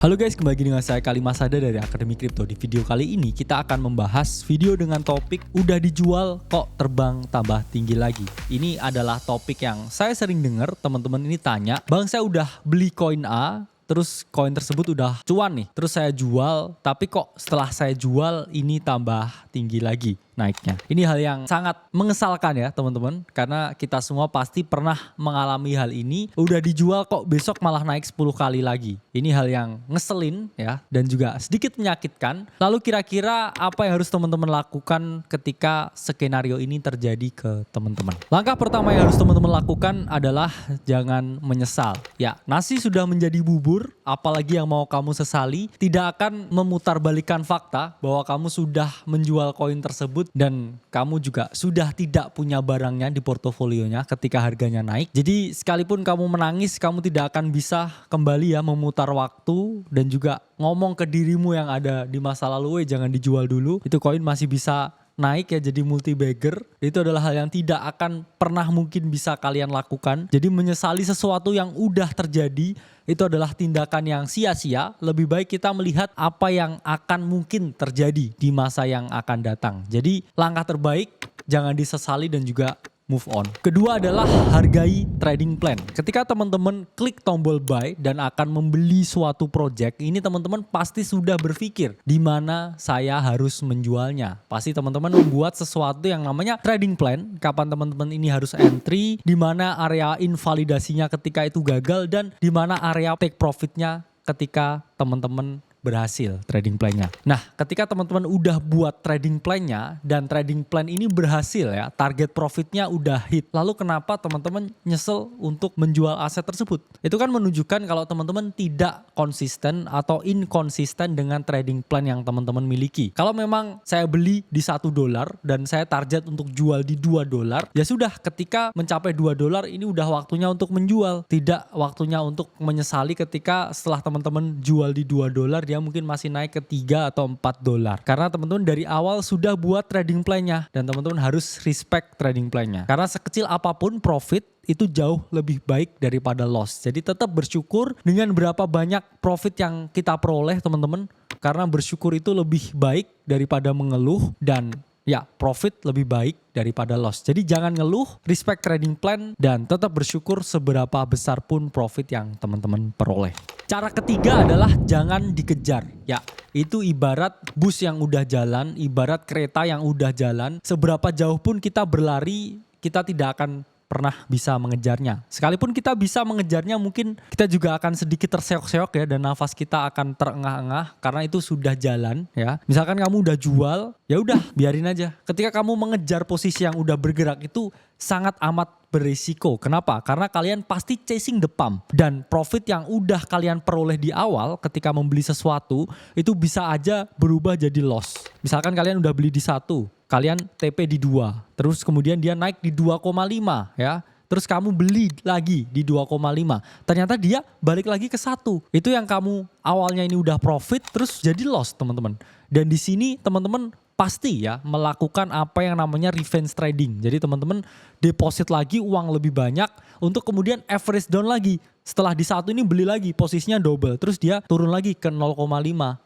Halo guys, kembali lagi dengan saya Kali Masada dari Akademi Kripto. Di video kali ini kita akan membahas video dengan topik udah dijual kok terbang tambah tinggi lagi. Ini adalah topik yang saya sering dengar teman-teman ini tanya, "Bang, saya udah beli koin A, terus koin tersebut udah cuan nih, terus saya jual, tapi kok setelah saya jual ini tambah tinggi lagi naiknya." Ini hal yang sangat mengesalkan ya teman-teman, karena kita semua pasti pernah mengalami hal ini. Udah dijual kok besok malah naik 10 kali lagi. Ini hal yang ngeselin ya, dan juga sedikit menyakitkan. Lalu kira-kira apa yang harus teman-teman lakukan ketika skenario ini terjadi ke teman-teman? Langkah pertama yang harus teman-teman lakukan adalah jangan menyesal. Ya, nasi sudah menjadi bubur, apalagi yang mau kamu sesali, tidak akan memutarbalikkan fakta bahwa kamu sudah menjual koin tersebut dan kamu juga sudah tidak punya barangnya di portofolionya ketika harganya naik. Jadi sekalipun kamu menangis, kamu tidak akan bisa kembali ya memutar waktu dan juga ngomong ke dirimu yang ada di masa lalu, jangan dijual dulu, itu koin masih bisa naik ya jadi multi bagger. Itu adalah hal yang tidak akan pernah mungkin bisa kalian lakukan. Jadi menyesali sesuatu yang udah terjadi itu adalah tindakan yang sia-sia. Lebih baik kita melihat apa yang akan mungkin terjadi di masa yang akan datang. Jadi langkah terbaik jangan disesali dan juga move on. Kedua adalah hargai trading plan. Ketika teman-teman klik tombol buy dan akan membeli suatu project, ini teman-teman pasti sudah berpikir di mana saya harus menjualnya. Pasti teman-teman membuat sesuatu yang namanya trading plan, kapan teman-teman ini harus entry, di mana area invalidasinya ketika itu gagal, dan di mana area take profitnya ketika teman-teman berhasil trading plan-nya. Nah, ketika teman-teman udah buat trading plan-nya dan trading plan ini berhasil ya, target profitnya udah hit. Lalu kenapa teman-teman nyesel untuk menjual aset tersebut? Itu kan menunjukkan kalau teman-teman tidak konsisten atau inkonsisten dengan trading plan yang teman-teman miliki. Kalau memang saya beli di $1 dan saya target untuk jual di $2, ya sudah, ketika mencapai $2 ini udah waktunya untuk menjual. Tidak waktunya untuk menyesali ketika setelah teman-teman jual di $2 dia mungkin masih naik ke $3 atau $4. Karena teman-teman dari awal sudah buat trading plan-nya dan teman-teman harus respect trading plan-nya. Karena sekecil apapun profit itu jauh lebih baik daripada loss. Jadi tetap bersyukur dengan berapa banyak profit yang kita peroleh teman-teman. Karena bersyukur itu lebih baik daripada mengeluh, dan ya, profit lebih baik daripada loss. Jadi jangan ngeluh, respect trading plan, dan tetap bersyukur seberapa besar pun profit yang teman-teman peroleh. Cara ketiga adalah jangan dikejar. Ya, itu ibarat bus yang udah jalan, ibarat kereta yang udah jalan. Seberapa jauh pun kita berlari, kita tidak akan pernah bisa mengejarnya. Sekalipun kita bisa mengejarnya, mungkin kita juga akan sedikit terseok-seok ya, dan nafas kita akan terengah-engah karena itu sudah jalan ya. Misalkan kamu udah jual, ya udah biarin aja. Ketika kamu mengejar posisi yang udah bergerak itu sangat amat berisiko. Kenapa? Karena kalian pasti chasing the pump, dan profit yang udah kalian peroleh di awal ketika membeli sesuatu itu bisa aja berubah jadi loss. Misalkan kalian udah beli di 1, kalian TP di 2, terus kemudian dia naik di 2,5 ya. Terus kamu beli lagi di 2,5. Ternyata dia balik lagi ke 1. Itu yang kamu awalnya ini udah profit terus jadi loss, teman-teman. Dan di sini teman-teman pasti ya melakukan apa yang namanya revenge trading. Jadi teman-teman deposit lagi uang lebih banyak untuk kemudian average down lagi. Setelah di 1 ini beli lagi, posisinya double, terus dia turun lagi ke 0,5.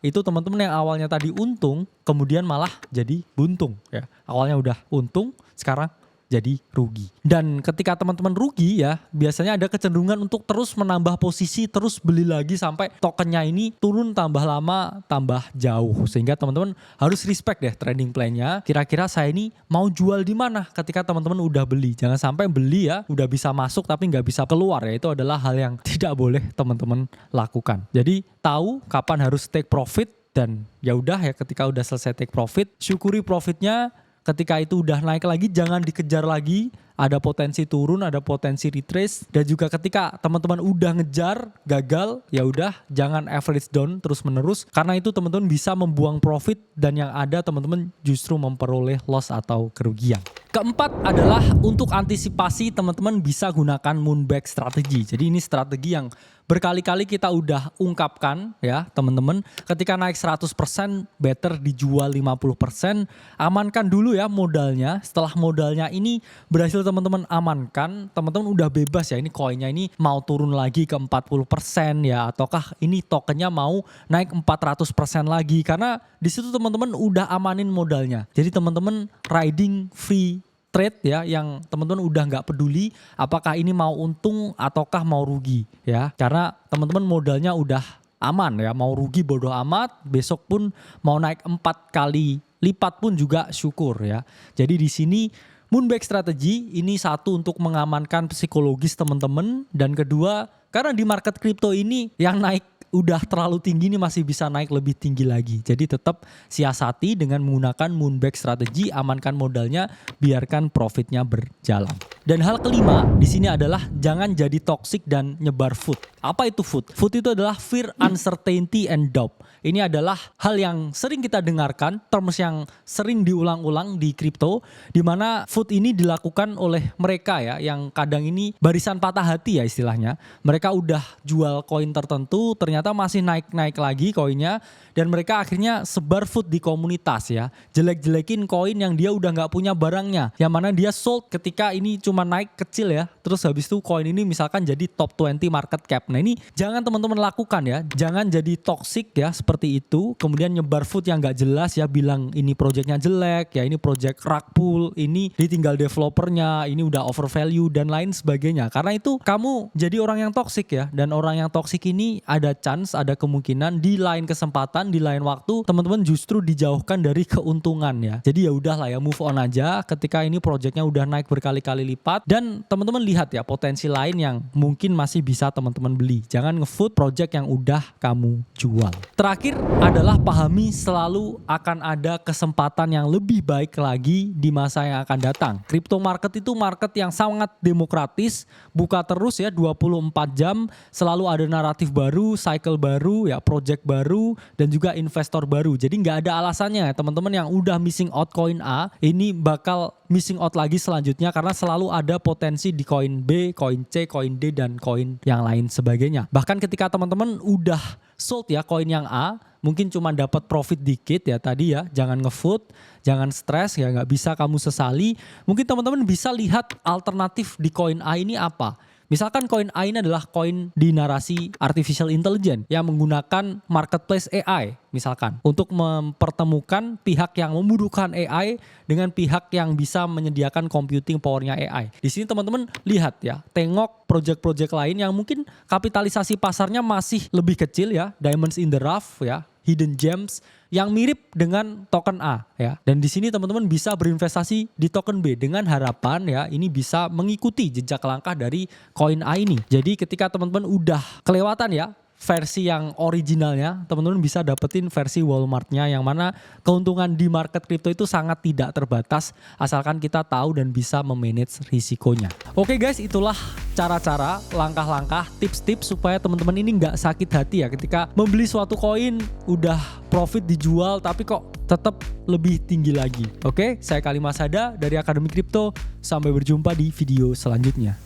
Itu teman-teman yang awalnya tadi untung kemudian malah jadi buntung ya. Awalnya udah untung, sekarang jadi rugi. Dan ketika teman-teman rugi ya, biasanya ada kecenderungan untuk terus menambah posisi, terus beli lagi sampai tokennya ini turun tambah lama, tambah jauh. Sehingga teman-teman harus respect deh trading plan-nya. Kira-kira saya ini mau jual di mana ketika teman-teman udah beli. Jangan sampai beli ya, udah bisa masuk tapi nggak bisa keluar ya. Itu adalah hal yang tidak boleh teman-teman lakukan. Jadi tahu kapan harus take profit, dan ya udah ya, ketika udah selesai take profit, syukuri profitnya. Ketika itu udah naik lagi, jangan dikejar lagi. Ada potensi turun, ada potensi retrace. Dan juga ketika teman-teman udah ngejar, gagal, ya udah jangan average down terus menerus. Karena itu teman-teman bisa membuang profit, dan yang ada teman-teman justru memperoleh loss atau kerugian. Keempat adalah untuk antisipasi, teman-teman bisa gunakan moonback strategi. Jadi ini strategi yang berkali-kali kita udah ungkapkan ya teman-teman, ketika naik 100% better dijual 50%, amankan dulu ya modalnya. Setelah modalnya ini berhasil teman-teman amankan, teman-teman udah bebas ya, ini koinnya ini mau turun lagi ke 40% ya, ataukah ini tokennya mau naik 400% lagi, karena di situ teman-teman udah amanin modalnya. Jadi teman-teman riding free trade ya, yang teman-teman udah nggak peduli apakah ini mau untung ataukah mau rugi ya, karena teman-teman modalnya udah aman ya, mau rugi bodoh amat, besok pun mau naik 4 kali lipat pun juga syukur ya. Jadi di sini Moonback Strategy ini satu untuk mengamankan psikologis teman-teman, dan kedua karena di market kripto ini yang naik udah terlalu tinggi ini masih bisa naik lebih tinggi lagi. Jadi tetap siasati dengan menggunakan Moonback Strategy, amankan modalnya, biarkan profitnya berjalan. Dan hal kelima di sini adalah jangan jadi toxic dan nyebar FUD. Apa itu FUD? FUD itu adalah fear, uncertainty, and doubt. Ini adalah hal yang sering kita dengarkan, terms yang sering diulang-ulang di kripto, di mana FUD ini dilakukan oleh mereka ya, yang kadang ini barisan patah hati ya istilahnya. Mereka udah jual koin tertentu, ternyata masih naik-naik lagi koinnya, dan mereka akhirnya sebar FUD di komunitas ya, jelek-jelekin koin yang dia udah nggak punya barangnya, yang mana dia sold ketika ini cuma naik kecil ya, terus habis itu koin ini misalkan jadi top 20 market cap. Nah ini jangan teman-teman lakukan ya, jangan jadi toxic ya seperti itu, kemudian nyebar FUD yang nggak jelas ya, bilang ini projectnya jelek ya, ini project rug pull, ini ditinggal developernya, ini udah overvalue dan lain sebagainya. Karena itu kamu jadi orang yang toxic ya, dan orang yang toxic ini ada chance, ada kemungkinan di lain kesempatan, di lain waktu teman-teman justru dijauhkan dari keuntungan ya. Jadi ya udahlah ya, move on aja ketika ini projectnya udah naik berkali-kali lipat, dan teman-teman lihat ya potensi lain yang mungkin masih bisa teman-teman beli. Jangan nge-FUD project yang udah kamu jual. Terakhir adalah pahami selalu akan ada kesempatan yang lebih baik lagi di masa yang akan datang. Crypto market itu market yang sangat demokratis, buka terus ya 24 jam, selalu ada naratif baru, cycle baru ya, project baru, dan juga investor baru. Jadi nggak ada alasannya ya teman-teman yang udah missing out koin A, ini bakal missing out lagi selanjutnya, karena selalu ada potensi di koin B, koin C, koin D, dan koin yang lain sebagainya. Bahkan ketika teman-teman udah sold ya koin yang A, mungkin cuma dapat profit dikit ya tadi ya, jangan nge-FUD, jangan stres ya, nggak bisa kamu sesali. Mungkin teman-teman bisa lihat alternatif di koin A ini apa. Misalkan koin A ini adalah koin di narasi artificial intelligence yang menggunakan marketplace AI misalkan, untuk mempertemukan pihak yang membutuhkan AI dengan pihak yang bisa menyediakan computing powernya AI. Di sini teman-teman lihat ya, tengok project-project lain yang mungkin kapitalisasi pasarnya masih lebih kecil ya, diamonds in the rough ya, hidden gems yang mirip dengan token A ya. Dan di sini teman-teman bisa berinvestasi di token B dengan harapan ya ini bisa mengikuti jejak langkah dari koin A ini. Jadi ketika teman-teman udah kelewatan ya versi yang originalnya, teman-teman bisa dapetin versi Walmart-nya, yang mana keuntungan di market crypto itu sangat tidak terbatas asalkan kita tahu dan bisa memanage risikonya. Oke guys, itulah cara-cara, langkah-langkah, tips-tips supaya teman-teman ini nggak sakit hati ya ketika membeli suatu koin udah profit dijual tapi kok tetap lebih tinggi lagi. Oke, saya Kali Masada dari Akademi Kripto. Sampai berjumpa di video selanjutnya.